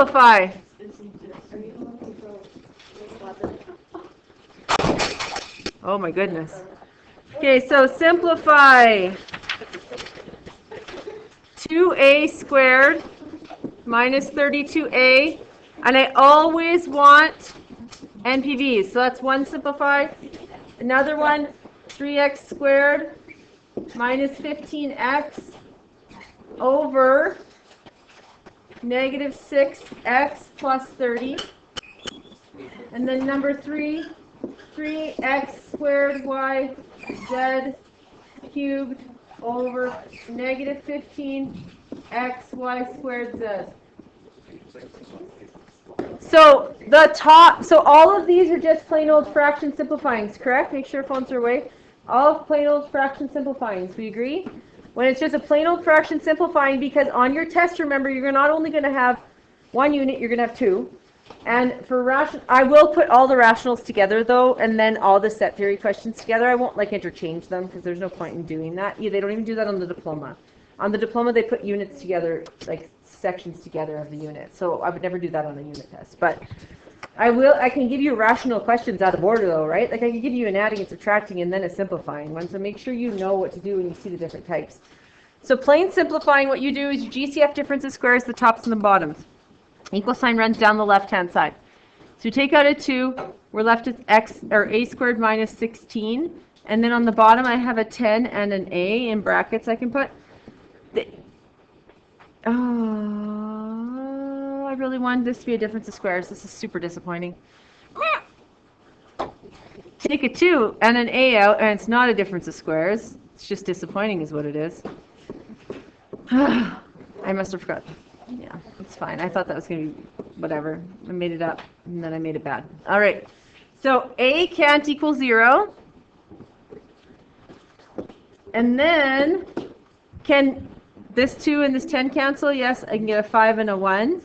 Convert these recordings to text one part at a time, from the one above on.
Simplify. Oh my goodness. Okay, so simplify 2a squared minus 32a, and I always want NPVs. So that's one simplify. Another one, 3x squared minus 15x over negative 6x plus 30. And then number 3, 3x squared y z cubed over negative 15x y squared z. So so all of these are just plain old fraction simplifyings, correct? Make sure phones are away. All of plain old fraction simplifyings, we agree? When it's just a plain old fraction simplifying, because on your test, remember, you're not only going to have one unit, you're going to have two. And for I will put all the rationals together, though, and then all the set theory questions together. I won't, interchange them, because there's no point in doing that. Yeah, they don't even do that on the diploma. On the diploma, they put units together, sections together of the unit. So I would never do that on a unit test. But I can give you rational questions out of order, though, right? I can give you an adding and subtracting and then a simplifying one. So make sure you know what to do when you see the different types. So plain simplifying, what you do is you Gcf difference of squares, the tops and the bottoms. Equal sign runs down the left-hand side. So you take out a 2, we're left with a squared minus 16. And then on the bottom, I have a 10 and an a in brackets I can put. I really wanted this to be a difference of squares. This is super disappointing. Take a 2 and an a out, and it's not a difference of squares. It's just disappointing is what it is. I must have forgot. Yeah, it's fine. I thought that was going to be whatever. I made it up, and then I made it bad. All right. So a can't equal 0. And then, can this 2 and this 10 cancel? Yes, I can get a 5 and a 1.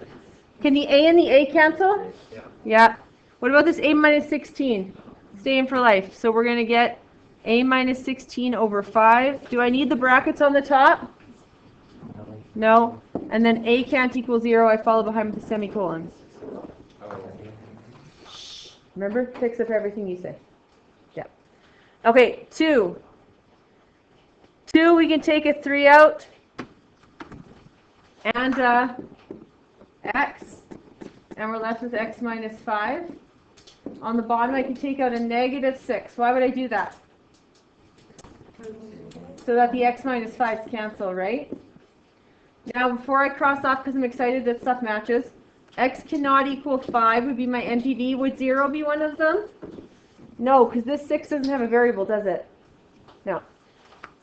Can the a and the a cancel? Yeah. Yeah. What about this a minus 16? Staying for life. So we're going to get a minus 16 over 5. Do I need the brackets on the top? No. And then a can't equal 0. I follow behind with the semicolons. Remember? Fix up everything you say. Yeah. Okay, 2. 2, we can take a 3 out. And x. And we're left with x minus 5. On the bottom, I can take out a negative 6. Why would I do that? So that the x minus 5's cancel, right? Now, before I cross off, because I'm excited that stuff matches, x cannot equal 5 would be my NPV. Would 0 be one of them? No, because this 6 doesn't have a variable, does it? No.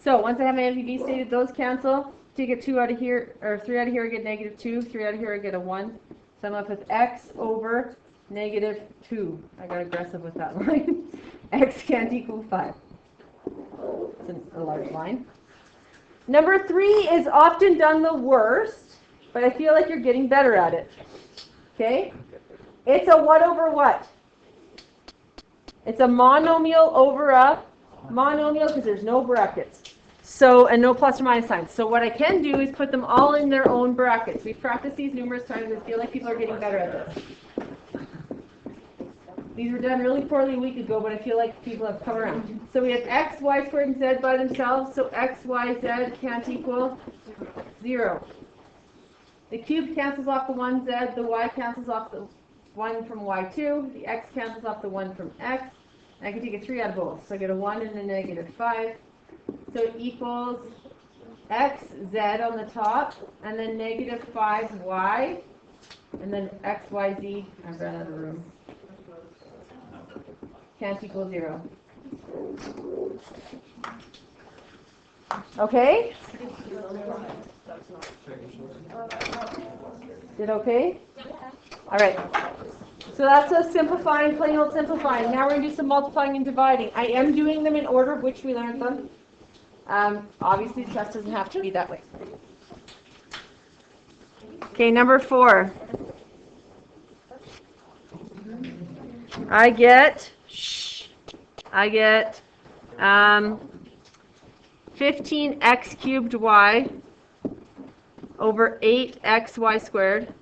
So once I have my NPV stated, those cancel. Take a 2 out of here, or 3 out of here, I get negative 2. 3 out of here, I get a 1. So I'm left with x over negative 2. I got aggressive with that line. X can't equal 5. It's a large line. Number 3 is often done the worst, but I feel like you're getting better at it. Okay? It's a what over what? It's a monomial over a monomial because there's no brackets. So, and no plus or minus signs. So what I can do is put them all in their own brackets. We've practiced these numerous times. I feel like people are getting better at this. These were done really poorly a week ago, but I feel like people have come around. So we have x, y squared, and z by themselves. So x, y, z can't equal 0. The cube cancels off the 1z. The y cancels off the 1 from y2. The x cancels off the 1 from x. And I can take a 3 out of both. So I get a 1 and a negative 5. So it equals x, z on the top, and then negative 5y, and then x, y, z. I've run out of room. Can't equal 0. Okay? Did okay? All right. So that's a simplifying, plain old simplifying. Now we're going to do some multiplying and dividing. I am doing them in order of which we learned them. Obviously, the test doesn't have to be that way. Okay, number 4. I get 15x cubed y over 8xy squared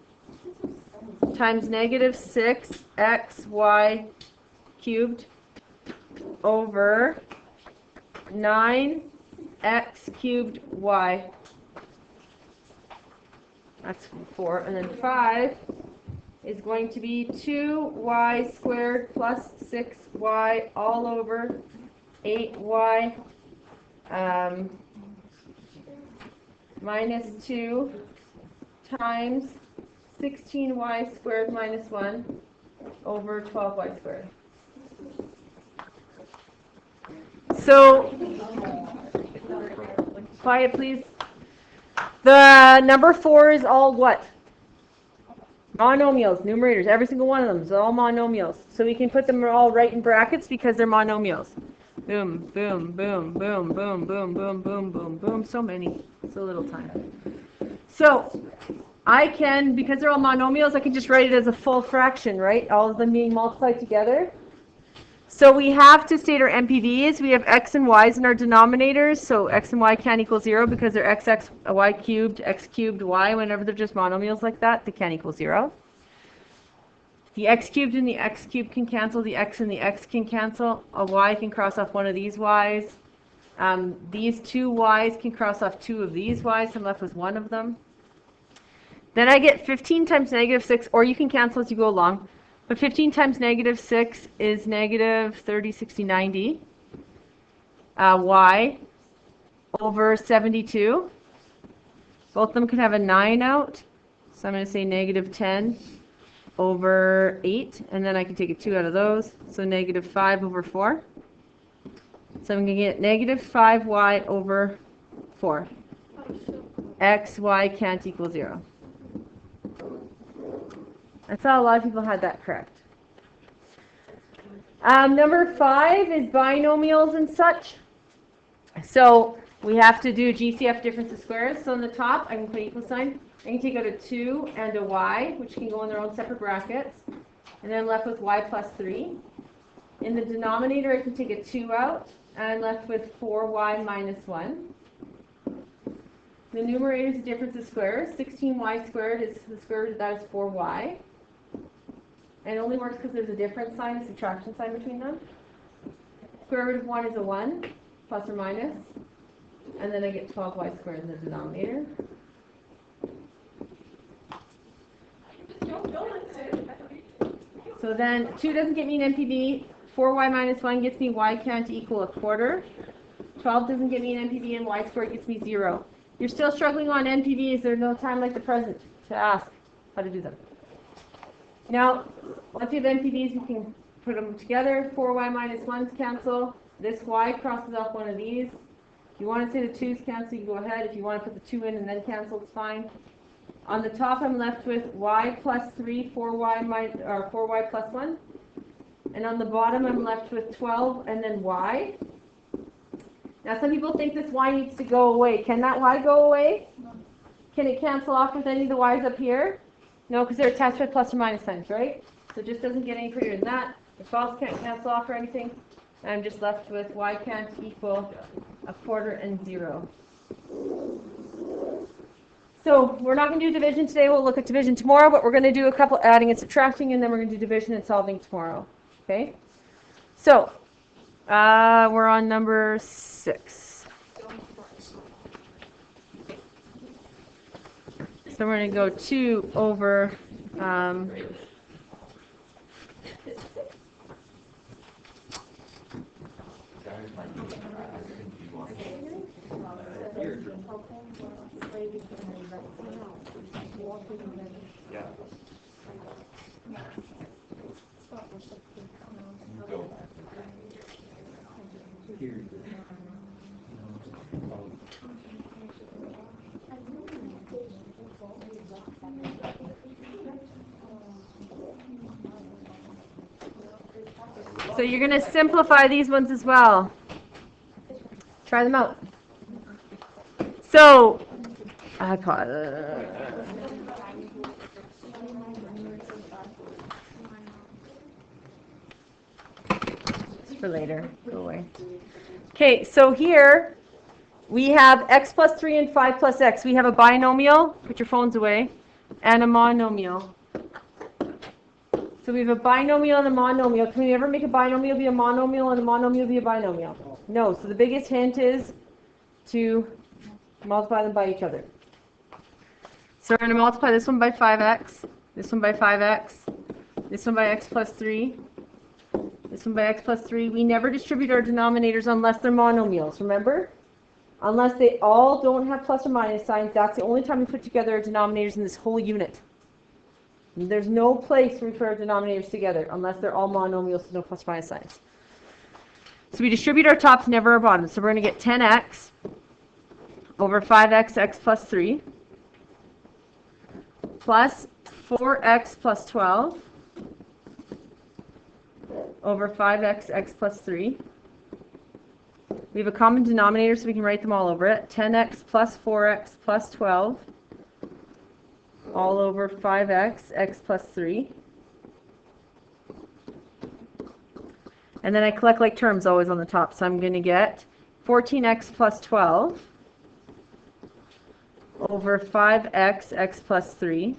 times negative 6xy cubed over 9x cubed y. That's 4. And then 5 is going to be 2y squared plus 6y all over 8y minus 2 times 16y squared minus 1 over 12y squared. So, quiet please. The number 4 is all what? Monomials, numerators, every single one of them is all monomials. So we can put them all right in brackets because they're monomials. Boom, boom, boom, boom, boom, boom, boom, boom, boom, boom. So many. So little time. So I can, because they're all monomials, I can just write it as a full fraction, right? All of them being multiplied together. So we have to state our MPVs. We have x and y's in our denominators. So x and y can't equal 0 because they're x y cubed, x cubed, y. Whenever they're just monomials like that, they can't equal 0. The x cubed and the x cubed can cancel. The x and the x can cancel. A y can cross off one of these y's. These two y's can cross off two of these y's. I'm left with one of them. Then I get 15 times negative 6, or you can cancel as you go along. But 15 times negative 6 is negative 30, 60, 90. Y over 72. Both of them can have a 9 out. So I'm going to say negative 10 over 8. And then I can take a 2 out of those. So negative 5 over 4. So I'm going to get negative 5y over 4. X, y can't equal 0. I saw a lot of people had that correct. Number 5 is binomials and such. So we have to do Gcf difference of squares. So on the top, I can put equal sign. I can take out a 2 and a y, which can go in their own separate brackets. And then I'm left with y plus 3. In the denominator, I can take a 2 out. And I'm left with 4y minus 1. The numerator is the difference of squares. 16y squared is the square root of that is 4y. And it only works because there's a difference sign, a subtraction sign between them. Square root of 1 is a 1, plus or minus. And then I get 12y squared in the denominator. So then 2 doesn't get me an MPV. 4y minus 1 gets me y can't equal a quarter. 12 doesn't get me an MPV, and y squared gets me 0. You're still struggling on MPVs. There's no time like the present to ask how to do them. Now, once you have MPVs, you can put them together. 4y minus 1's cancel. This y crosses off one of these. If you want to say the 2's cancel, you can go ahead. If you want to put the 2 in and then cancel, it's fine. On the top, I'm left with y plus 3, 4y plus 1. And on the bottom, I'm left with 12 and then y. Now, some people think this y needs to go away. Can that y go away? Can it cancel off with any of the y's up here? No, because they're attached with plus or minus signs, right? So it just doesn't get any prettier than that. The 12's can't cancel off or anything. And I'm just left with y can't equal a quarter and 0. So we're not going to do division today. We'll look at division tomorrow, but we're going to do a couple adding and subtracting, and then we're going to do division and solving tomorrow. Okay? So we're on number 6. So we're going to go 2 over So you're going to simplify these ones as well. Try them out. So, I call it's for later. Go away. Okay, so here we have x plus 3 and 5 plus x. We have a binomial. Put your phones away. And a monomial. So we have a binomial and a monomial. Can we ever make a binomial be a monomial and a monomial be a binomial? No. So the biggest hint is to multiply them by each other. So we're going to multiply this one by 5x, this one by 5x, this one by x plus 3, this one by x plus 3. We never distribute our denominators unless they're monomials, remember? Unless they all don't have plus or minus signs, that's the only time we put together our denominators in this whole unit. There's no place where we put our denominators together unless they're all monomials with no plus or minus signs. So we distribute our tops, never our bottoms. So we're going to get 10x over 5x, x plus 3, plus 4x plus 12 over 5x, x plus 3. We have a common denominator, so we can write them all over it. 10x plus 4x plus 12 all over 5x, x plus 3. And then I collect like terms always on the top, so I'm going to get 14x plus 12 over 5x, x plus 3.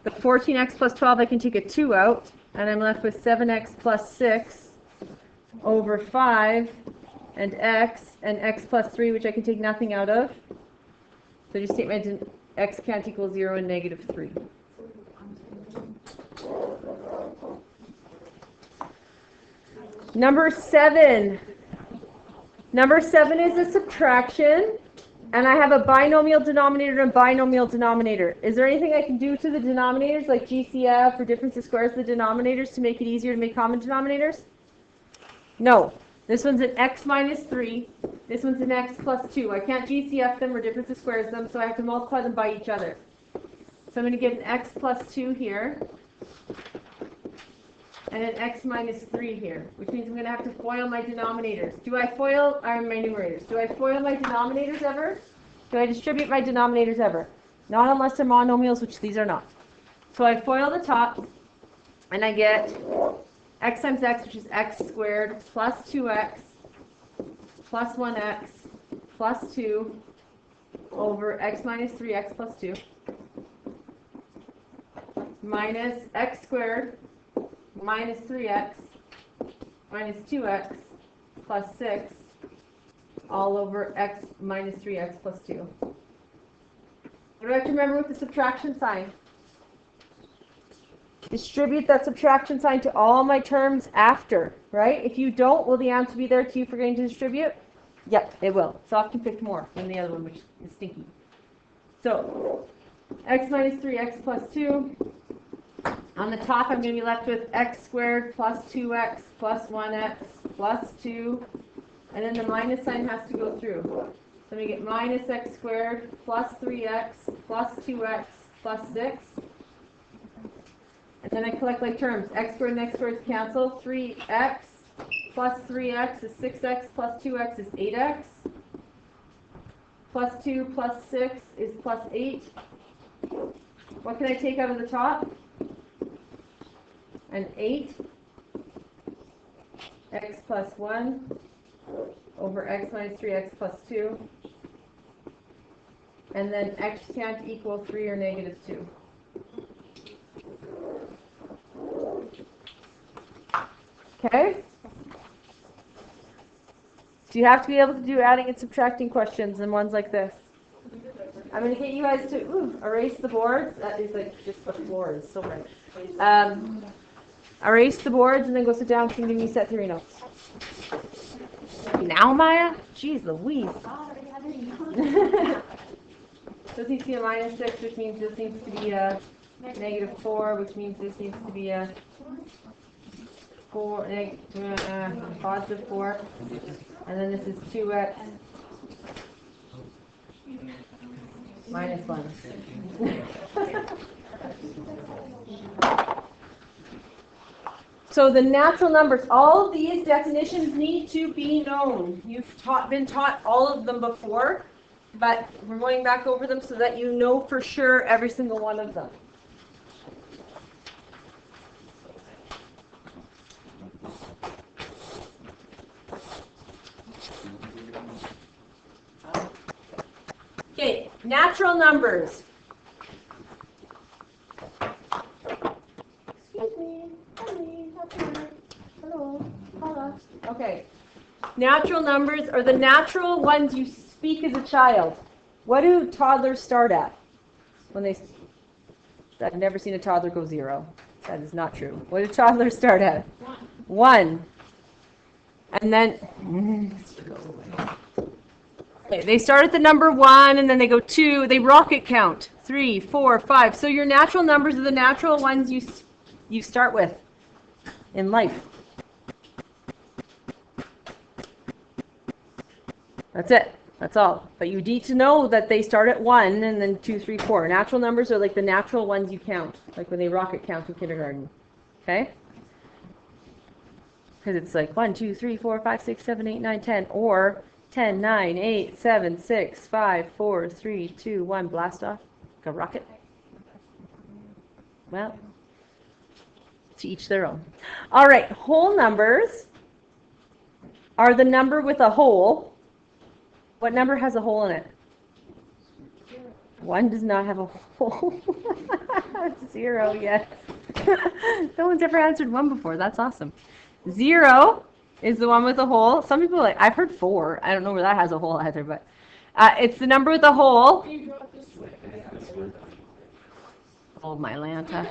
The 14x plus 12, I can take a 2 out, and I'm left with 7x plus 6 over 5 and x plus 3, which I can take nothing out of. So just take my x can't equal 0 and negative 3. Number 7. Number 7 is a subtraction, and I have a binomial denominator and a binomial denominator. Is there anything I can do to the denominators, like Gcf or difference of squares, the denominators, to make it easier to make common denominators? No. This one's an x minus 3. This one's an x plus 2. I can't Gcf them or difference of squares them, so I have to multiply them by each other. So I'm going to get an x plus 2 here, and an x minus 3 here, which means I'm going to have to FOIL my denominators. Do I FOIL my numerators? Do I FOIL my denominators ever? Do I distribute my denominators ever? Not unless they're monomials, which these are not. So I FOIL the top, and I get x times x, which is x squared, plus 2x, plus 1x, plus 2, over x minus 3x plus 2, minus x squared, minus 3x, minus 2x, plus 6, all over x minus 3x plus 2. What do I have to remember with the subtraction sign? Distribute that subtraction sign to all my terms after, right? If you don't, will the answer be there to you forgetting to distribute? Yep, it will. It's often picked more than the other one, which is stinky. So, x minus 3x plus 2. On the top, I'm going to be left with x squared plus 2x plus 1x plus 2. And then the minus sign has to go through. So I'm going to get minus x squared plus 3x plus 2x plus 6. And then I collect like terms. X squared and x squared cancel. 3x plus 3x is 6x plus 2x is 8x. Plus 2 plus 6 is plus 8. What can I take out of the top? An 8. X plus 1 over x minus 3x plus 2. And then x can't equal 3 or negative 2. Okay? So you have to be able to do adding and subtracting questions and ones like this. I'm going to get you guys to erase the boards. That is like just the floor is so bright. Erase the boards and then go sit down so you can give me set theory notes. Now, Maya? Jeez Louise. This needs to be a minus 6, which means this needs to be a negative 4, which means this needs to be a positive 4. And then this is 2x minus 1. So the natural numbers, all of these definitions need to be known. You've been taught all of them before, but we're going back over them so that you know for sure every single one of them. Okay, natural numbers. Okay. Natural numbers are the natural ones you speak as a child. What do toddlers start at? When they, I've never seen a toddler go 0. That is not true. What do toddlers start at? 1. And then, okay, they start at the number 1, and then they go 2. They rocket count. 3, 4, 5. So your natural numbers are the natural ones you start with in life. That's it. That's all. But you need to know that they start at 1 and then 2, 3, 4. Natural numbers are like the natural ones you count, like when they rocket count in kindergarten. Okay? Because it's like 1, 2, 3, 4, 5, 6, 7, 8, 9, 10. Or 10, 9, 8, 7, 6, 5, 4, 3, 2, 1. Blast off. Like a rocket. Well, to each their own. All right. Whole numbers are the number with a hole. What number has a hole in it? 1 does not have a hole. 0, yes. No one's ever answered 1 before. That's awesome. 0 is the one with a hole. Some people like, I've heard 4. I don't know where that has a hole either, but it's the number with a hole. Oh, my Lanta.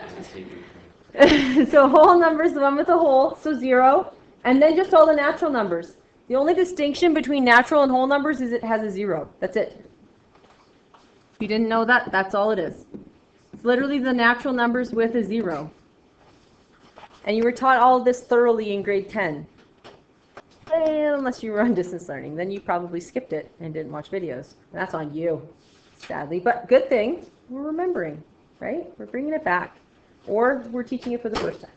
So whole number is the one with a hole, so 0. And then just all the natural numbers. The only distinction between natural and whole numbers is it has a 0. That's it. If you didn't know that, that's all it is. It's literally the natural numbers with a 0. And you were taught all of this thoroughly in grade 10. Unless you were on distance learning. Then you probably skipped it and didn't watch videos. That's on you, sadly. But good thing, we're remembering, right? We're bringing it back. Or we're teaching it for the first time.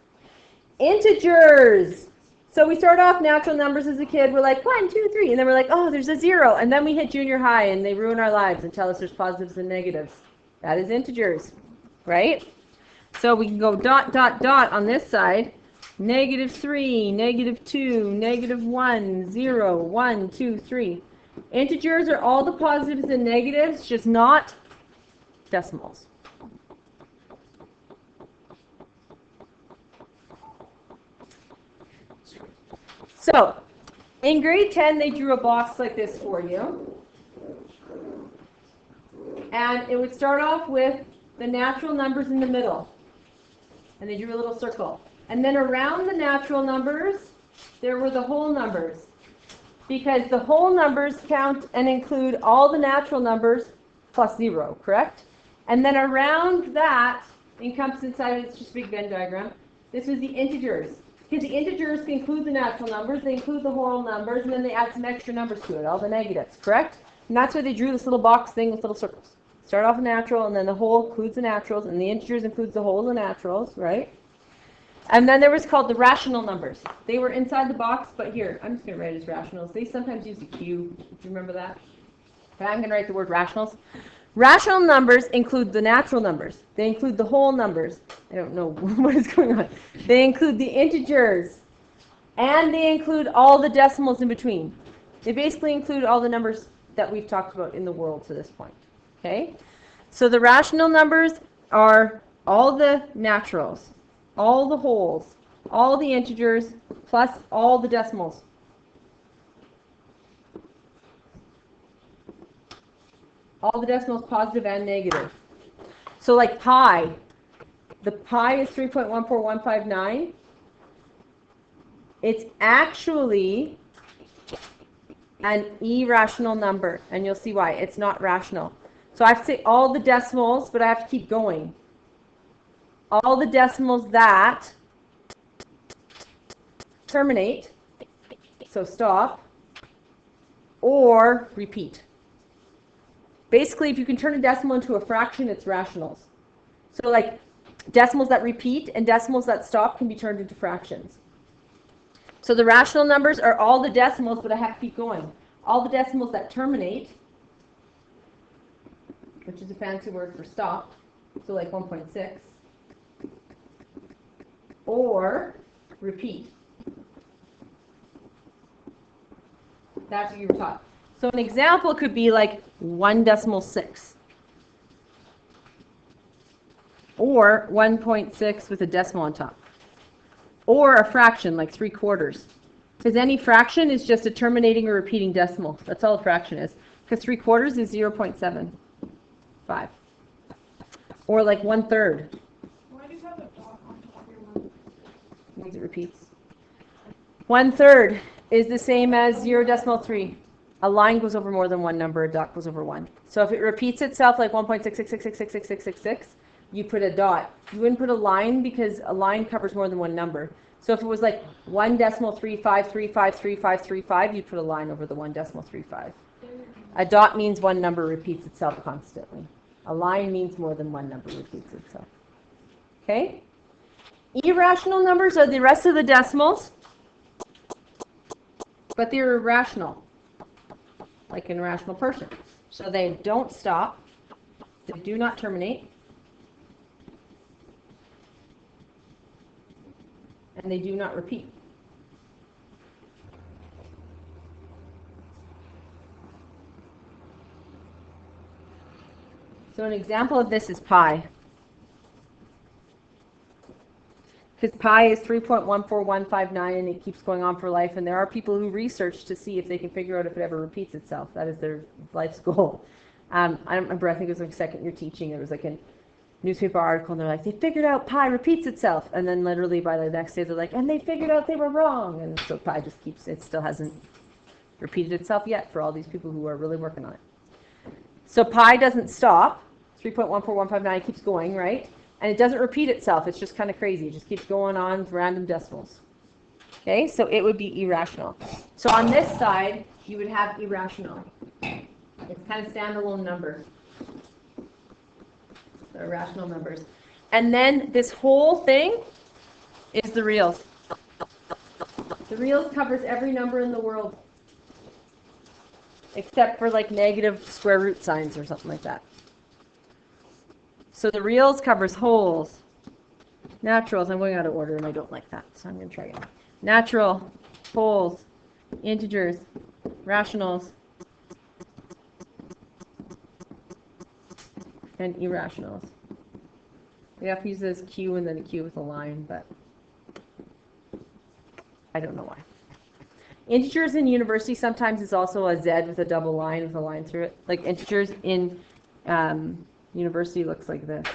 Integers. So we start off natural numbers as a kid. We're like 1, 2, 3, and then we're like, oh, there's a 0. And then we hit junior high, and they ruin our lives and tell us there's positives and negatives. That is integers, right? So we can go dot, dot, dot on this side. -3, -2, -1, 0, 1, 2, 3. Integers are all the positives and negatives, just not decimals. So, in grade 10, they drew a box like this for you. And it would start off with the natural numbers in the middle. And they drew a little circle. And then around the natural numbers, there were the whole numbers. Because the whole numbers count and include all the natural numbers plus 0, correct? And then around that, encompassed inside, it's just a big Venn diagram, this was the integers. Because the integers include the natural numbers, they include the whole numbers, and then they add some extra numbers to it, all the negatives, correct? And that's why they drew this little box thing with little circles. Start off with natural, and then the whole includes the naturals, and the integers includes the whole and the naturals, right? And then there was called the rational numbers. They were inside the box, but here, I'm just going to write it as rationals. They sometimes use a Q. Do you remember that? Okay, I'm going to write the word rationals. Rational numbers include the natural numbers. They include the whole numbers. I don't know what is going on. They include the integers. And they include all the decimals in between. They basically include all the numbers that we've talked about in the world to this point. Okay? So the rational numbers are all the naturals, all the wholes, all the integers, plus all the decimals. All the decimals, positive and negative. So like pi, the pi is 3.14159. It's actually an irrational number, and you'll see why. It's not rational. So I have to say all the decimals, but I have to keep going. All the decimals that terminate, so stop, or repeat. Basically, if you can turn a decimal into a fraction, it's rationals. So like decimals that repeat and decimals that stop can be turned into fractions. So the rational numbers are all the decimals, but I have to keep going. All the decimals that terminate, which is a fancy word for stop, so like 1.6, or repeat. That's what you were taught. So an example could be like 1.6, or 1.6 with a decimal on top, or a fraction like 3/4. Because any fraction is just a terminating or repeating decimal. That's all a fraction is. Because 3/4 is 0.75. Or like 1/3. Why do you have a dot on top of your number? Means it repeats. 1/3 is the same as 0.3. A line goes over more than one number, a dot goes over one. So if it repeats itself like 1.666666666, you put a dot. You wouldn't put a line because a line covers more than one number. So if it was like 1.35353535, you'd put a line over the 1.35. A dot means one number repeats itself constantly. A line means more than one number repeats itself. Okay? Irrational numbers are the rest of the decimals, but they're irrational, like an irrational person. So they don't stop, they do not terminate, and they do not repeat. So an example of this is pi. Because pi is 3.14159 and it keeps going on for life, and there are people who research to see if they can figure out if it ever repeats itself. That is their life's goal. I don't remember, I think it was like second year teaching, there was like a newspaper article and they're like, they figured out pi repeats itself, and then literally by the next day they're like, and they figured out they were wrong, and so pi just keeps, it still hasn't repeated itself yet for all these people who are really working on it. So pi doesn't stop, 3.14159 keeps going, right? And it doesn't repeat itself. It's just kind of crazy. It just keeps going on with random decimals. Okay, so it would be irrational. So on this side, you would have irrational. It's kind of standalone number. So irrational numbers. And then this whole thing is the reals. The reals covers every number in the world, except for like negative square root signs or something like that. So the reals covers wholes, naturals, I'm going out of order and I don't like that, so I'm going to try again. Natural, wholes, integers, rationals, and irrationals. We have to use this Q and then a Q with a line, but I don't know why. Integers in university sometimes is also a Z with a double line with a line through it. Like integers in university looks like this,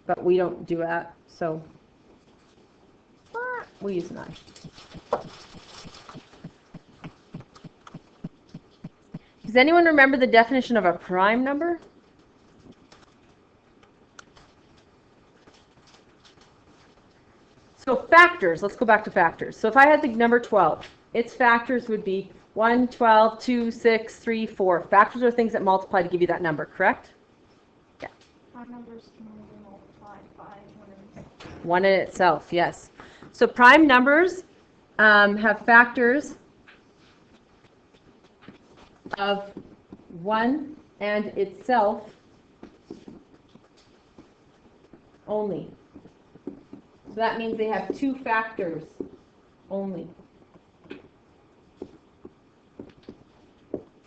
but we don't do that, so we use an I. Does anyone remember the definition of a prime number? So factors, let's go back to factors. So if I had the number 12, its factors would be 1, 12, 2, 6, 3, 4. Factors are things that multiply to give you that number, correct? Yeah. Prime numbers can only multiply by one in itself, yes. So prime numbers have factors of 1 and itself only. So that means they have two factors only.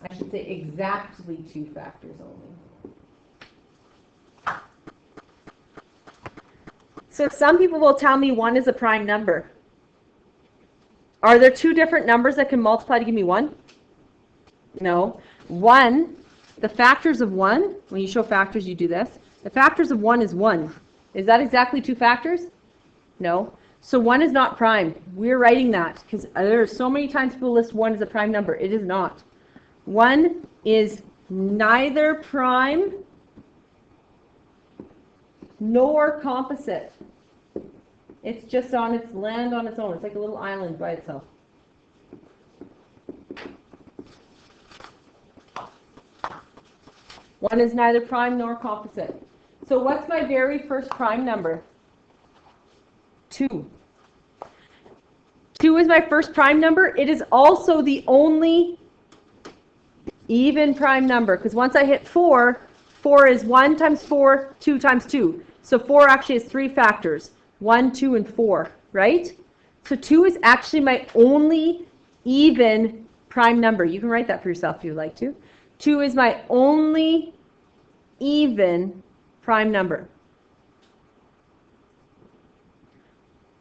I should say exactly two factors only. So some people will tell me 1 is a prime number. Are there two different numbers that can multiply to give me 1? No. 1, the factors of 1, when you show factors you do this, the factors of 1 is 1. Is that exactly two factors? No. So 1 is not prime. We're writing that because there are so many times people list 1 as a prime number. It is not. 1 is neither prime nor composite. It's just on its land on its own. It's like a little island by itself. One is neither prime nor composite. So what's my very first prime number? 2. 2 is my first prime number. It is also the only even prime number, because once I hit 4, 4 is 1 times 4, 2 times 2. So 4 actually has 3 factors, 1, 2, and 4, right? So 2 is actually my only even prime number. You can write that for yourself if you'd like to. 2 is my only even prime number.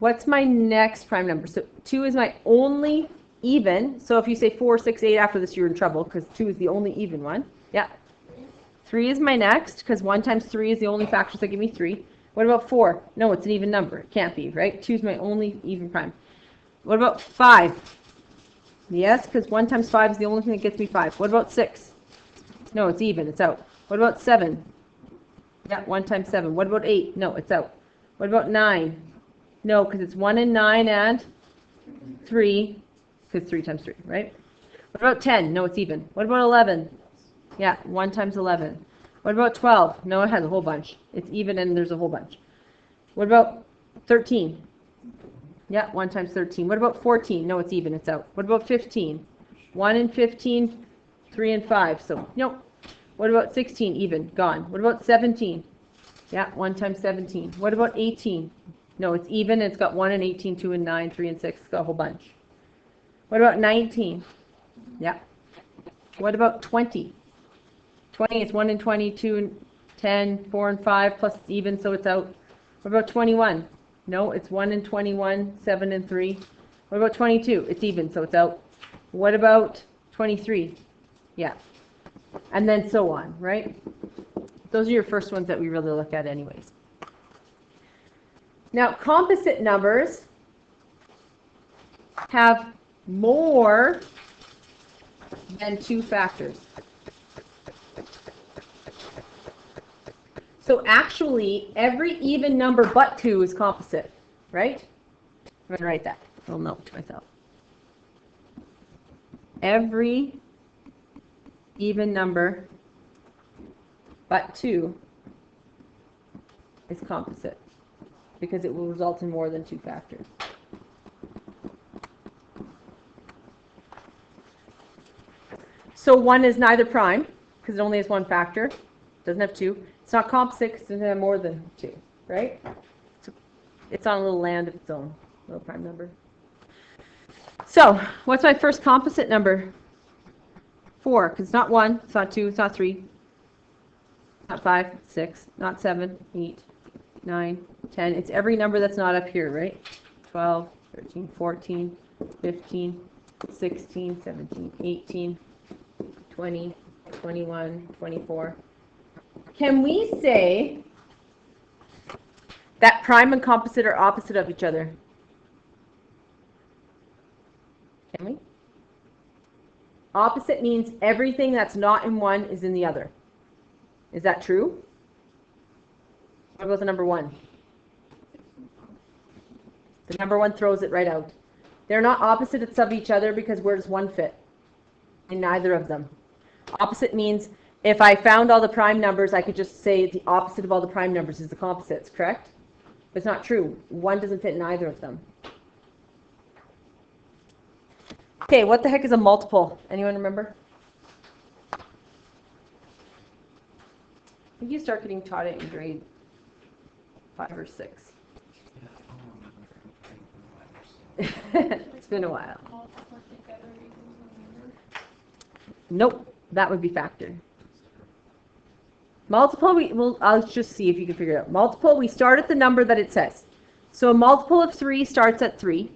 What's my next prime number? So 2 is my only even. So if you say 4, 6, 8 after this, you're in trouble because 2 is the only even one. Yeah. 3 is my next because 1 times 3 is the only factors that give me 3. What about 4? No, it's an even number. It can't be, right? 2 is my only even prime. What about 5? Yes, because 1 times 5 is the only thing that gets me 5. What about 6? No, it's even. It's out. What about 7? Yeah, 1 times 7. What about 8? No, it's out. What about 9? No, because it's 1 and 9 and 3, because 3 times 3, right? What about 10? No, it's even. What about 11? Yeah, 1 times 11. What about 12? No, it has a whole bunch. It's even and there's a whole bunch. What about 13? Yeah, 1 times 13. What about 14? No, it's even. It's out. What about 15? 1 and 15, 3 and 5. So, nope. What about 16? Even. Gone. What about 17? Yeah, 1 times 17. What about 18? No, it's even. It's got 1 and 18, 2 and 9, 3 and 6. It's got a whole bunch. What about 19? Yeah. What about 20? 20 is 1 and 20, 2 and 10, 4 and 5, plus it's even, so it's out. What about 21? No, it's 1 and 21, 7 and 3. What about 22? It's even, so it's out. What about 23? Yeah. And then so on, right? Those are your first ones that we really look at anyways. Now, composite numbers have more than 2 factors. So actually, every even number but 2 is composite, right? I'm going to write that. A little note to myself. Every even number but 2 is composite because it will result in more than 2 factors. So 1 is neither prime because it only has 1 factor. It doesn't have 2. It's not composite because it doesn't have more than 2, right? So it's on a little land of its own, little prime number. So what's my first composite number? 4, because it's not 1, it's not 2, it's not 3, not 5, 6, not 7, 8, 9, 10. It's every number that's not up here, right? 12, 13, 14, 15, 16, 17, 18, 20, 21, 24. Can we say that prime and composite are opposite of each other? Can we? Opposite means everything that's not in one is in the other. Is that true? What about the number 1? The number 1 throws it right out. They're not opposites of each other because where does 1 fit? In neither of them. Opposite means if I found all the prime numbers, I could just say the opposite of all the prime numbers is the composites, correct? But it's not true. 1 doesn't fit in either of them. Okay, what the heck is a multiple? Anyone remember? I think you start getting taught it in grade 5 or 6. It's been a while. Nope, that would be factor. Multiple, I'll just see if you can figure it out. Multiple, we start at the number that it says. So a multiple of 3 starts at 3.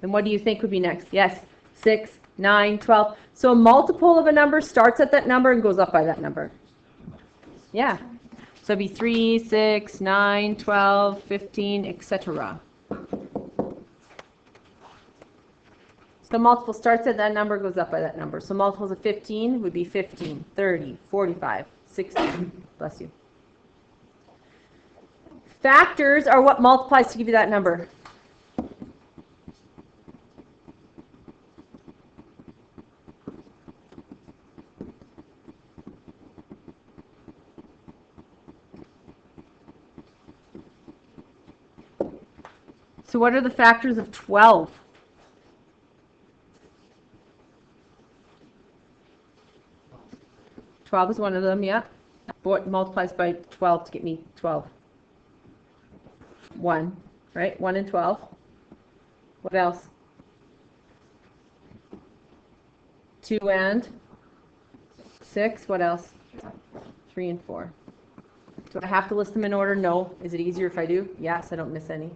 And what do you think would be next? Yes, 6, 9, 12. So a multiple of a number starts at that number and goes up by that number. Yeah. So it'd be 3, 6, 9, 12, 15, etc. So multiple starts at that number, goes up by that number. So multiples of 15 would be 15, 30, 45, 60. Bless you. Factors are what multiplies to give you that number. So what are the factors of 12? 12 is one of them, yeah. What multiplies by 12 to get me 12? 1, right? 1 and 12. What else? 2 and 6. What else? 3 and 4. Do I have to list them in order? No. Is it easier if I do? Yes, I don't miss any.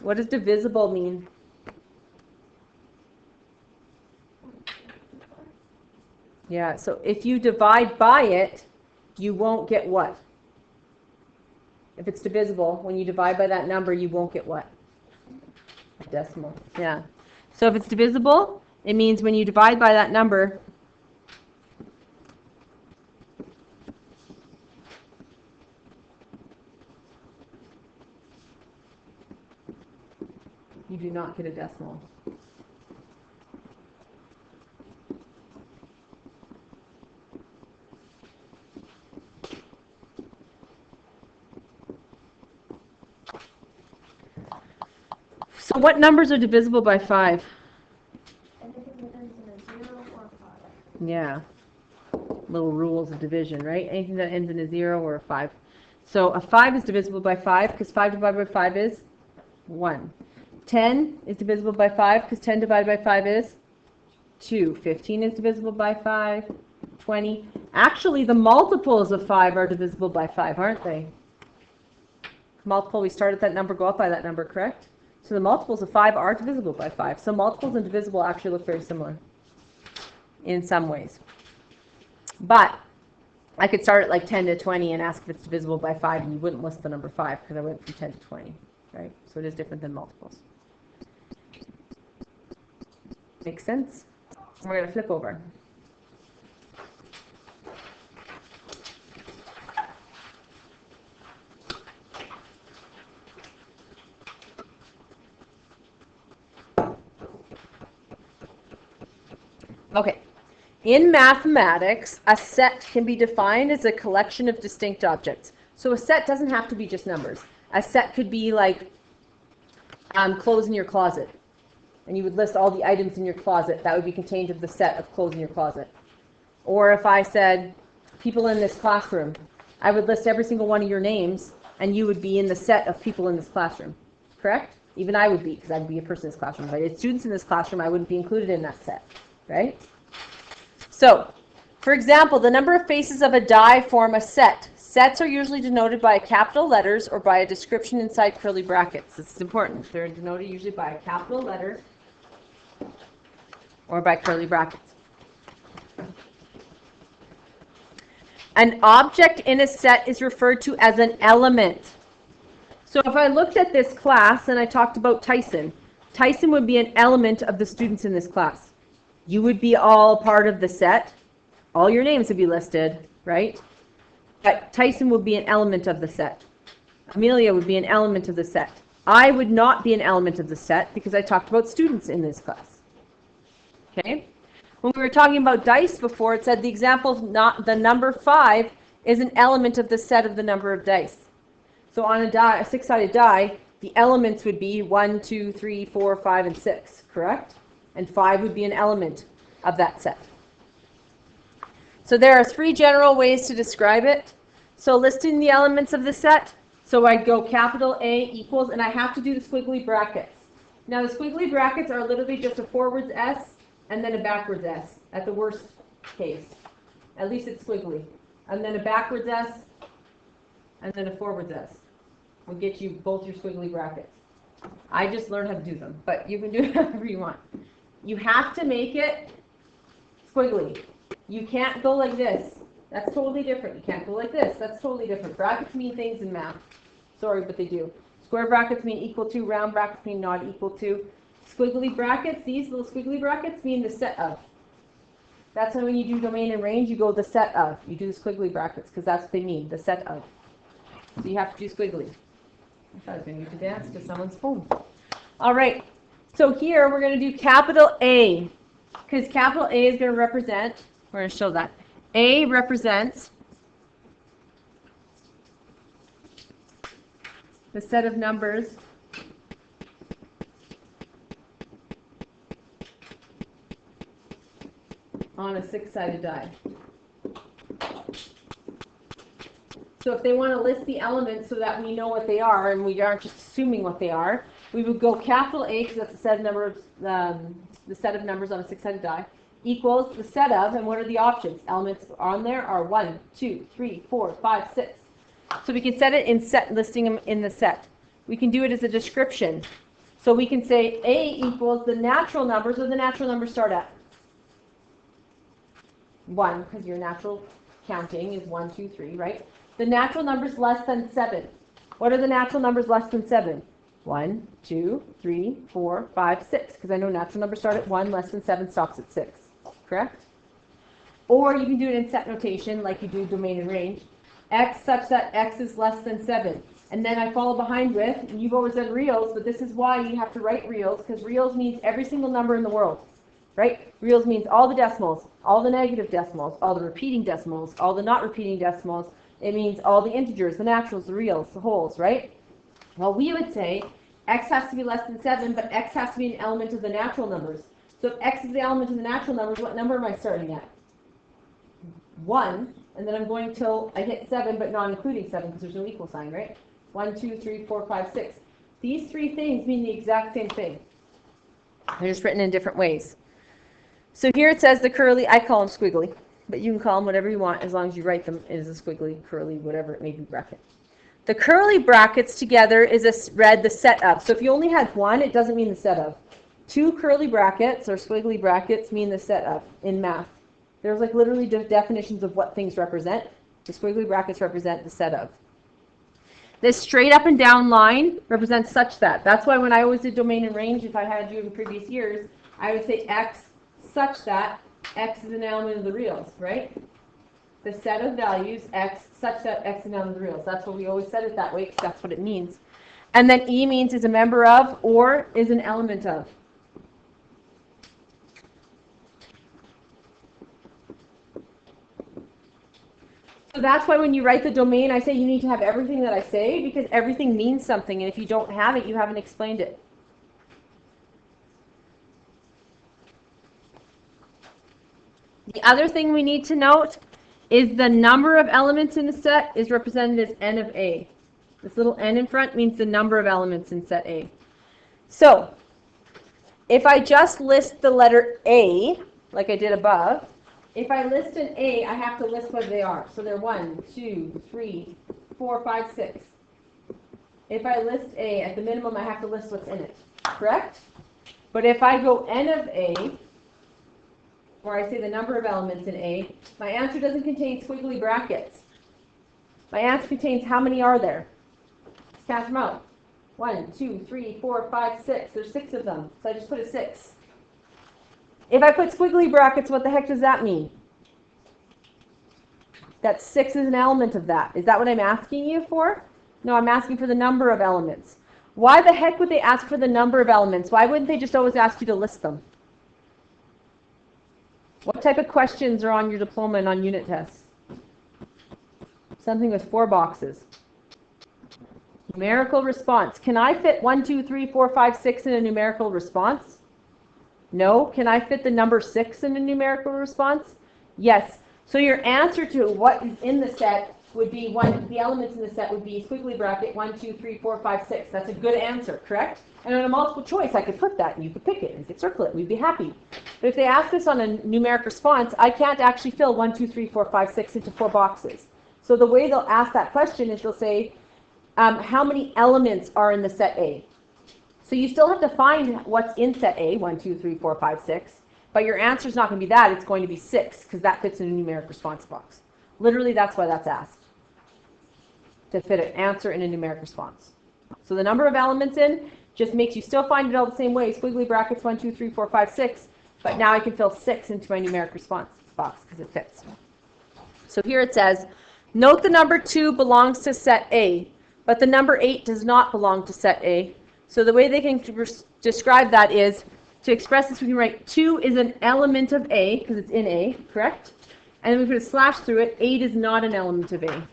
What does divisible mean? Yeah, so if you divide by it, you won't get what? If it's divisible, when you divide by that number, you won't get what? A decimal. Yeah. So if it's divisible, it means when you divide by that number, you do not get a decimal. So what numbers are divisible by 5? Anything that ends in a 0 or 5. Yeah. Little rules of division, right? Anything that ends in a 0 or a 5. So a 5 is divisible by 5 because 5 divided by 5 is 1. 10 is divisible by 5 because 10 divided by 5 is 2. 15 is divisible by 5. 20. Actually, the multiples of 5 are divisible by 5, aren't they? Multiple, we start at that number, go up by that number, correct? So the multiples of 5 are divisible by 5. So multiples and divisible actually look very similar in some ways. But I could start at like 10 to 20 and ask if it's divisible by 5, and you wouldn't list the number 5 because I went from 10 to 20, right? So it is different than multiples. Makes sense? We're going to flip over. Okay. In mathematics, a set can be defined as a collection of distinct objects. So a set doesn't have to be just numbers. A set could be like clothes in your closet. And you would list all the items in your closet that would be contained of the set of clothes in your closet. Or if I said people in this classroom, I would list every single one of your names, and you would be in the set of people in this classroom. Correct? Even I would be, because I'd be a person in this classroom. If I had students in this classroom, I wouldn't be included in that set. Right? So, for example, the number of faces of a die form a set. Sets are usually denoted by capital letters or by a description inside curly brackets. This is important. They're denoted usually by a capital letter or by curly brackets. An object in a set is referred to as an element. So if I looked at this class and I talked about Tyson, Tyson would be an element of the students in this class. You would be all part of the set. All your names would be listed, right? But Tyson would be an element of the set. Amelia would be an element of the set. I would not be an element of the set because I talked about students in this class. Okay? When we were talking about dice before, it said the example of the number 5 is an element of the set of the number of dice. So on a die, a 6-sided die, the elements would be 1, 2, 3, 4, 5, and 6, correct? And 5 would be an element of that set. So there are 3 general ways to describe it. So listing the elements of the set. So I go capital A equals, and I have to do the squiggly brackets. Now the squiggly brackets are literally just a forwards S and then a backwards S at the worst case. At least it's squiggly. And then a backwards S and then a forwards S will get you both your squiggly brackets. I just learned how to do them, but you can do it however you want. You have to make it squiggly. You can't go like this. That's totally different. You can't go like this. That's totally different. Brackets mean things in math. Sorry, but they do. Square brackets mean equal to. Round brackets mean not equal to. Squiggly brackets, these little squiggly brackets mean the set of. That's why when you do domain and range, you go the set of. You do the squiggly brackets because that's what they mean, the set of. So you have to do squiggly. I thought I was going to get to dance to someone's phone. All right. So here we're going to do capital A, because capital A is going to represent, we're going to show that. A represents the set of numbers on a 6-sided die. So if they want to list the elements so that we know what they are and we aren't just assuming what they are, we would go capital A, because that's the set of numbers, the set of numbers on a 6-sided die, equals the set of, and what are the options? Elements on there are 1, 2, 3, 4, 5, 6. So we can set it in set, listing them in the set. We can do it as a description. So we can say A equals the natural numbers. What do the natural numbers start at? 1, because your natural counting is 1, 2, 3, right? The natural numbers less than 7. What are the natural numbers less than 7? 1, 2, 3, 4, 5, 6. Because I know natural numbers start at 1, less than 7 stops at 6. Correct? Or you can do it in set notation, like you do domain and range. X such that X is less than 7. And then I follow behind with, and you've always done reals, but this is why you have to write reals, because reals means every single number in the world. Right? Reals means all the decimals, all the negative decimals, all the repeating decimals, all the not repeating decimals. It means all the integers, the naturals, the reals, the wholes, right? Well, we would say X has to be less than 7, but X has to be an element of the natural numbers. So if X is the element of the natural numbers, what number am I starting at? 1, and then I'm going till I hit 7, but not including 7, because there's no equal sign, right? 1, 2, 3, 4, 5, 6. These three things mean the exact same thing. They're just written in different ways. So here it says the curly, I call them squiggly, but you can call them whatever you want as long as you write them as a squiggly, curly, whatever it may be bracket. The curly brackets together is read the set of. So if you only had one, it doesn't mean the set of. 2 curly brackets or squiggly brackets mean the set of in math. There's like literally definitions of what things represent. The squiggly brackets represent the set of. This straight up and down line represents such that. That's why when I always did domain and range, if I had you in previous years, I would say X such that X is an element of the reals, right? The set of values X such that X is an element of the reals. That's what we always said it that way, because that's what it means. And then E means is a member of or is an element of. So that's why when you write the domain, I say you need to have everything that I say, because everything means something, and if you don't have it, you haven't explained it. The other thing we need to note is the number of elements in the set is represented as n of A. This little n in front means the number of elements in set A. So if I just list the letter A, like I did above, if I list an A, I have to list what they are. So they're 1, 2, 3, 4, 5, 6. If I list A, at the minimum, I have to list what's in it. Correct? But if I go n of A, or I say the number of elements in A, my answer doesn't contain squiggly brackets. My answer contains how many are there? Let's count them out. 1, 2, 3, 4, 5, 6. There's 6 of them. So I just put a 6. If I put squiggly brackets, what the heck does that mean? That 6 is an element of that. Is that what I'm asking you for? No, I'm asking for the number of elements. Why the heck would they ask for the number of elements? Why wouldn't they just always ask you to list them? What type of questions are on your diploma and on unit tests? Something with 4 boxes. Numerical response. Can I fit 1, 2, 3, 4, 5, 6 in a numerical response? No. Can I fit the number 6 in a numerical response? Yes. So your answer to what is in the set would be the elements in the set would be squiggly bracket 1, 2, 3, 4, 5, 6. That's a good answer, correct? And on a multiple choice, I could put that, and you could pick it, and you could circle it, we'd be happy. But if they ask us on a numeric response, I can't actually fill 1, 2, 3, 4, 5, 6 into 4 boxes. So the way they'll ask that question is they'll say, how many elements are in the set A? So you still have to find what's in set A, 1, 2, 3, 4, 5, 6. But your answer is not going to be that, it's going to be 6, because that fits in a numeric response box. Literally, that's why that's asked, to fit an answer in a numeric response. So the number of elements in just makes you still find it all the same way, squiggly brackets 1, 2, 3, 4, 5, 6, but now I can fill 6 into my numeric response box because it fits. So here it says, note the number 2 belongs to set A, but the number 8 does not belong to set A. So the way they can describe that is, to express this, we can write 2 is an element of A, because it's in A, correct? And then we put a slash through it, 8 is not an element of A.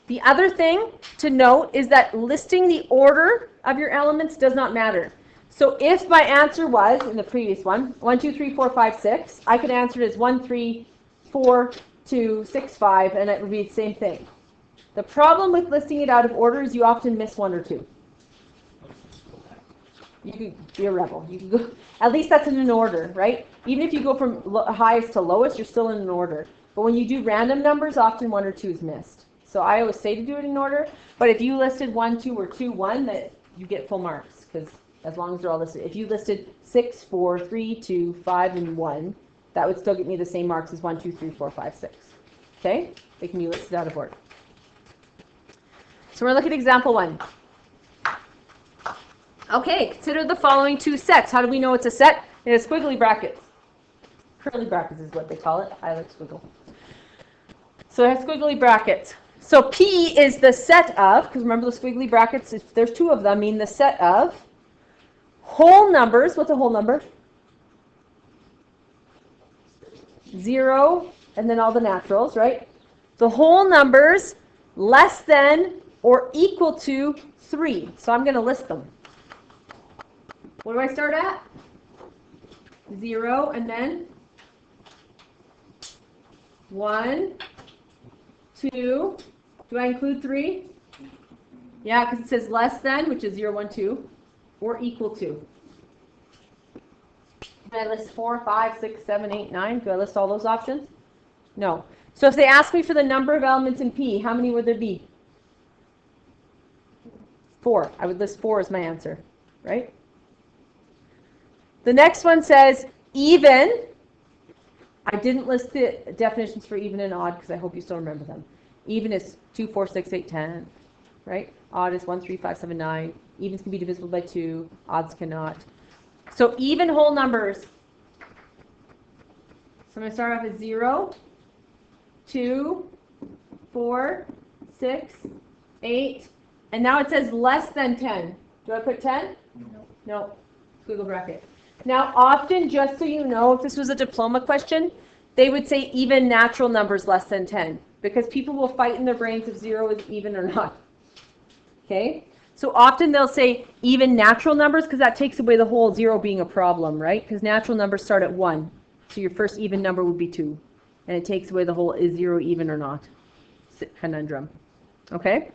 The other thing to note is that listing the order of your elements does not matter. So if my answer was, in the previous one, 1, 2, 3, 4, 5, 6, I could answer it as 1, 3, 4, 2, 6, 5, and it would be the same thing. The problem with listing it out of order is you often miss 1 or 2. You could be a rebel. You can go, at least that's in an order, right? Even if you go from highest to lowest, you're still in an order. But when you do random numbers, often 1 or 2 is missed. So I always say to do it in order. But if you listed 1, 2, or 2, 1, that you get full marks, because as long as they're all listed. If you listed 6, 4, 3, 2, 5, and 1, that would still get me the same marks as 1, 2, 3, 4, 5, 6. Okay? They can be listed out of order. So we're looking at example 1. Okay, consider the following two sets. How do we know it's a set? It has squiggly brackets. Curly brackets is what they call it. I like squiggle. So it has squiggly brackets. So P is the set of, because remember the squiggly brackets, if there's two of them, mean the set of whole numbers. What's a whole number? 0, and then all the naturals, right? The whole numbers less than or equal to 3. So I'm going to list them. What do I start at? 0, and then 1, 2. Do I include 3? Yeah, because it says less than, which is 0, 1, 2, or equal to. Do I list 4, 5, 6, 7, 8, 9? Do I list all those options? No. So if they ask me for the number of elements in P, how many would there be? 4. I would list 4 as my answer, right? The next one says even. I didn't list the definitions for even and odd because I hope you still remember them. Even is 2, 4, 6, 8, 10, right? Odd is 1, 3, 5, 7, 9. Evens can be divisible by 2. Odds cannot. So even whole numbers. So I'm going to start off at 0, 2, 4, 6, 8. And now it says less than 10. Do I put 10? No. No. Squiggle bracket. Now, often, just so you know, if this was a diploma question, they would say even natural numbers less than 10, because people will fight in their brains if 0 is even or not. Okay? So often they'll say even natural numbers, because that takes away the whole 0 being a problem, right? Because natural numbers start at 1. So your first even number would be 2. And it takes away the whole is 0 even or not conundrum. Okay?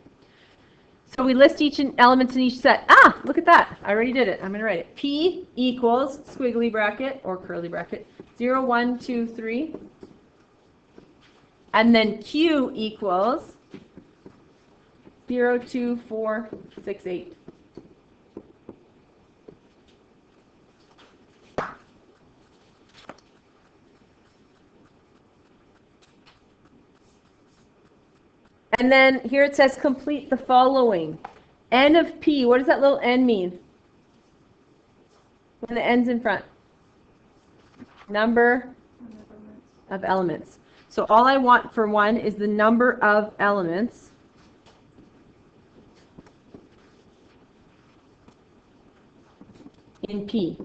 So we list each elements in each set. Ah, look at that. I already did it. I'm going to write it. P equals squiggly bracket or curly bracket 0, 1, 2, 3. And then Q equals 0, 2, 4, 6, 8. And then here it says complete the following. N of P, what does that little n mean? When the n's in front. Number of elements. So all I want for 1 is the number of elements in P.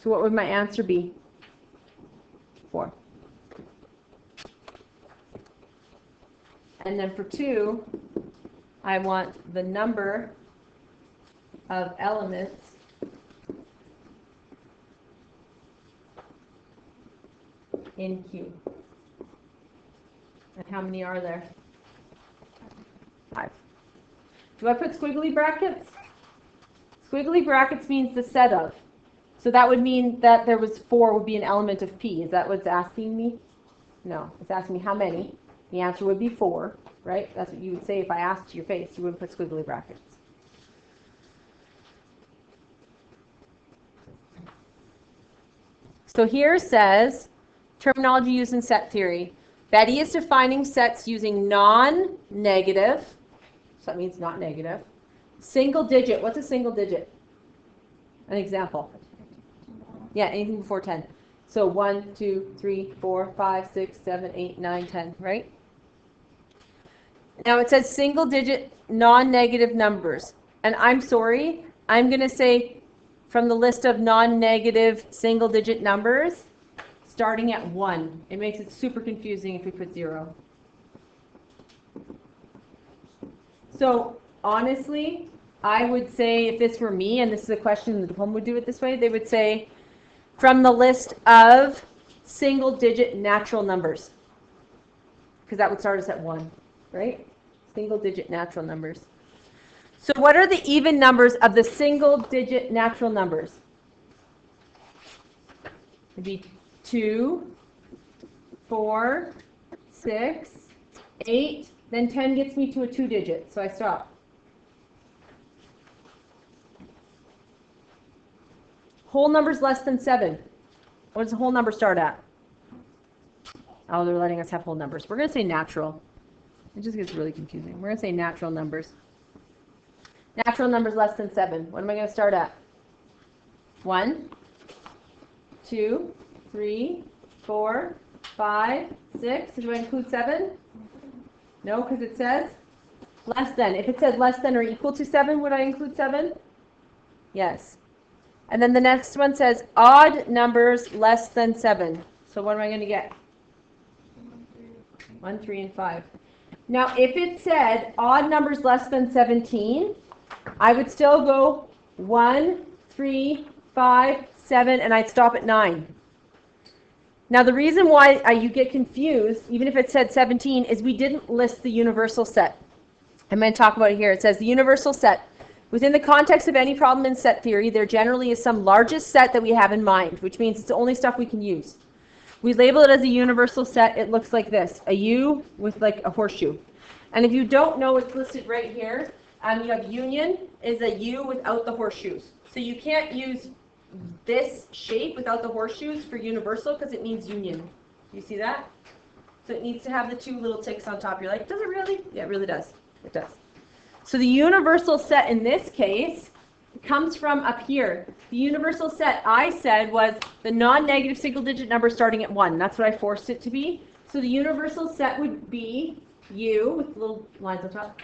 So what would my answer be? 4. And then for 2, I want the number of elements in Q. And how many are there? 5. Do I put squiggly brackets? Squiggly brackets means the set of. So that would mean that there was 4 would be an element of P. Is that what it's asking me? No. It's asking me how many. The answer would be 4, right? That's what you would say if I asked to your face. You wouldn't put squiggly brackets. So here says, terminology used in set theory. Betty is defining sets using non-negative, so that means not negative, single digit. What's a single digit? An example. Yeah, anything before 10. So 1, 2, 3, 4, 5, 6, 7, 8, 9, 10, right? Now it says single digit non-negative numbers. And I'm sorry, I'm going to say from the list of non-negative single digit numbers, starting at 1. It makes it super confusing if we put 0. So honestly, I would say if this were me, and this is a question the diploma would do it this way, they would say from the list of single digit natural numbers. Because that would start us at 1, right? Single digit natural numbers. So what are the even numbers of the single digit natural numbers? It'd be 2, 4, 6, 8, then 10 gets me to a 2 digit, so I stop. Whole numbers less than 7. What does a whole number start at? Oh, they're letting us have whole numbers. We're going to say natural. It just gets really confusing. We're going to say natural numbers. Natural numbers less than 7. What am I going to start at? 1, 2, 3, 4, 5, 6. Do I include 7? No, because it says less than. If it says less than or equal to 7, would I include 7? Yes. And then the next one says odd numbers less than 7. So what am I going to get? 1, 3, and 5. Now, if it said odd numbers less than 17, I would still go 1, 3, 5, 7, and I'd stop at 9. Now, the reason why you get confused, even if it said 17, is we didn't list the universal set. I'm going to talk about it here. It says the universal set. Within the context of any problem in set theory, there generally is some largest set that we have in mind, which means it's the only stuff we can use. We label it as a universal set. It looks like this, a U with like a horseshoe. And if you don't know, it's listed right here. You have union is a U without the horseshoes. So you can't use this shape without the horseshoes for universal because it means union. You see that? So it needs to have the 2 little ticks on top. You're like, does it really? Yeah, it really does. It does. So the universal set in this case comes from up here. The universal set I said was the non-negative single-digit number starting at 1. That's what I forced it to be. So the universal set would be U with little lines on top.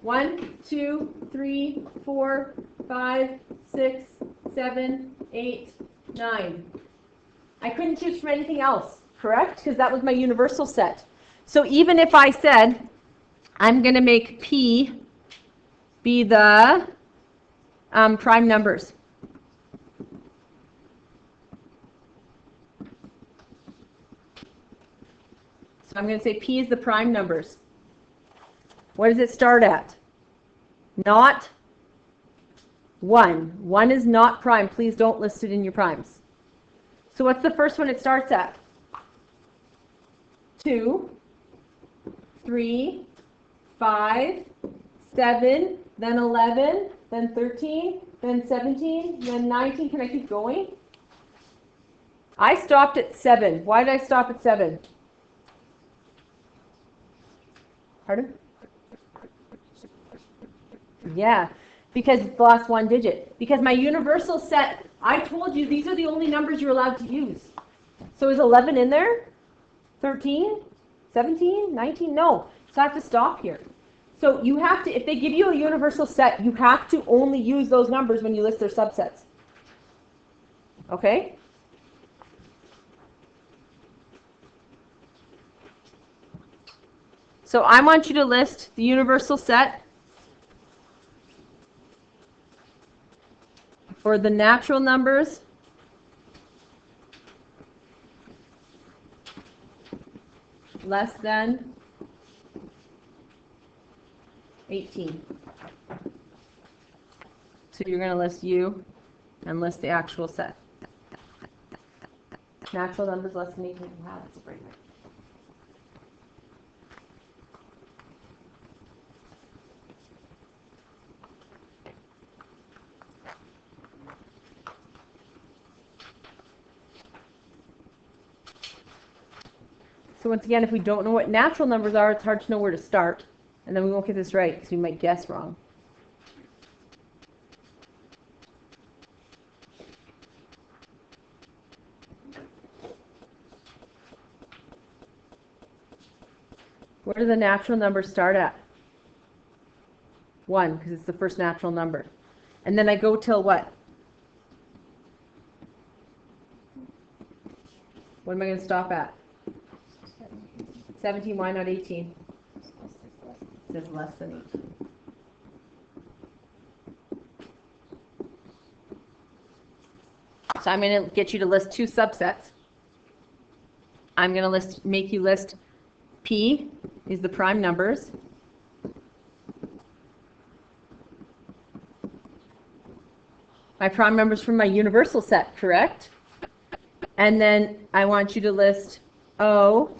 1, 2, 3, 4, 5, 6, 7, 8, 9. I couldn't choose from anything else, correct? Because that was my universal set. So even if I said I'm going to make P be the prime numbers. So I'm going to say P is the prime numbers. What does it start at? Not 1. 1 is not prime. Please don't list it in your primes. So what's the first one it starts at? 2, 3, 5, 7, then 11, then 13, then 17, then 19. Can I keep going? I stopped at 7. Why did I stop at 7? Pardon? Yeah, because it's the last 1 digit. Because my universal set, I told you these are the only numbers you're allowed to use. So is 11 in there? 13? 17? 19? No. So I have to stop here. So you have to, if they give you a universal set, you have to only use those numbers when you list their subsets. Okay? So I want you to list the universal set for the natural numbers less than 18. So you're going to list U and list the actual set. Natural numbers less than 18. Wow, that's a great one. So once again, if we don't know what natural numbers are, it's hard to know where to start. And then we won't get this right because we might guess wrong. Where do the natural numbers start at? 1, because it's the first natural number. And then I go till what? What am I going to stop at? 17, why not 18? It says less than 18. So I'm going to get you to list 2 subsets. I'm going to make you list P is the prime numbers. My prime numbers from my universal set, correct? And then I want you to list O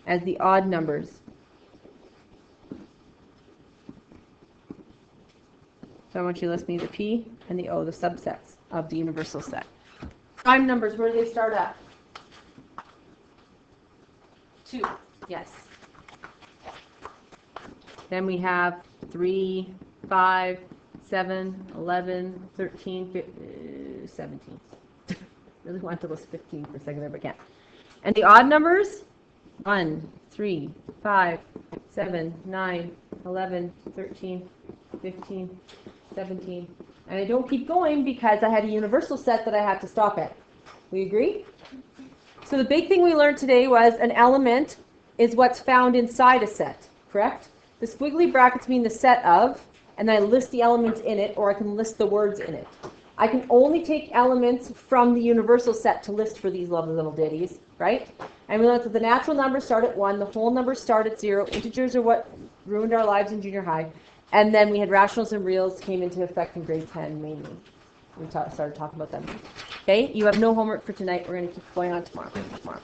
as the odd numbers. So I want you to list me the P and the O, the subsets. of the universal set. Prime numbers, where do they start at? 2, yes. Then we have 3, 5, 7, 11, 13, 17. Really wanted to list 15 for a second there, but can't. And the odd numbers? 1, 3, 5, 7, 9, 11, 13, 15, 17. And I don't keep going because I had a universal set that I had to stop at. We agree? So the big thing we learned today was an element is what's found inside a set, correct? The squiggly brackets mean the set of, and then I list the elements in it, or I can list the words in it. I can only take elements from the universal set to list for these lovely little ditties, right? And we learned that the natural numbers start at 1, the whole numbers start at 0, integers are what ruined our lives in junior high, and then we had rationals and reals came into effect in grade 10 mainly. We started talking about them. Okay, you have no homework for tonight. We're going to keep going on tomorrow.